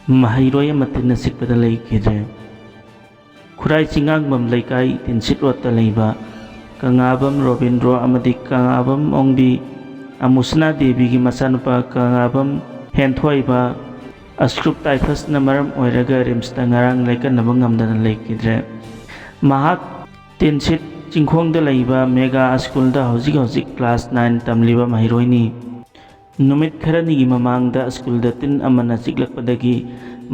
Mahiroi amatina sikpada leikidre. Khurai Chingangbam Laikai Tinsitrota Leiba Kangabam Robindro amadi Kangabam Ongbi Amusna Devi gi masanupa Kangabam Henthoiba Ascrup Typhus na maram oiraga rimsta ngarang laikannaba ngamdana leikidre. Mahak Tinsit Chingkhongda leiba Mega School da hojik class 9 tamliba mahiroini. Numit kharanigi mamangda school da tin amana chiklakpadagi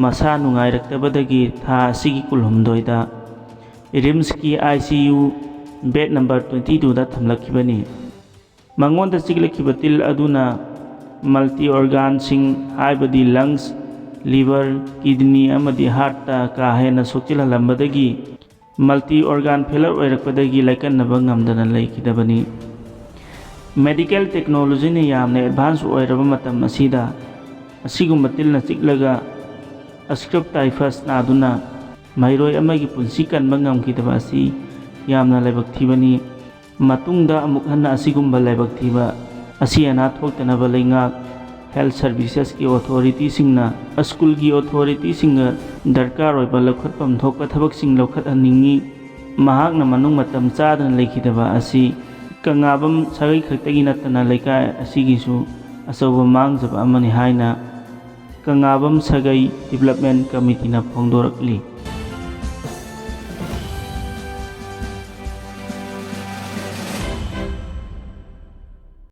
masa nungairaktabadagi tha asigi kulhumdoida RIMS ki ICU bed number 22 da thamlakibani. Mangonda chiklakibatil aduna multi organ sing haibadi lungs, liver, kidney amadi heart ta ka hena sokchilhalambadagi multi organ failure oirakpadagi laikannaba ngamdana leikidabani. Medical technology ni yamna advance oiraba matam asida asigumba tilna chiklaga ascrup typhus na aduna mairoi amagi punsi kanba ngamkidaba asi yamna laibak thibani. Matungda amuk hanna asigumba laibak thiba asi ana thoktanaba leingak health services ki authority singna school ki authority singa darkar oiba lokhatpam thokpa thabak sing lokhat aningi. Mahakna manung matam chadana leikidaba asi Kangabam sagai khaktagi natana laikai asigisu asoba mangjaba amani haina Kangabam Sagai Development Committee na phongdorakli.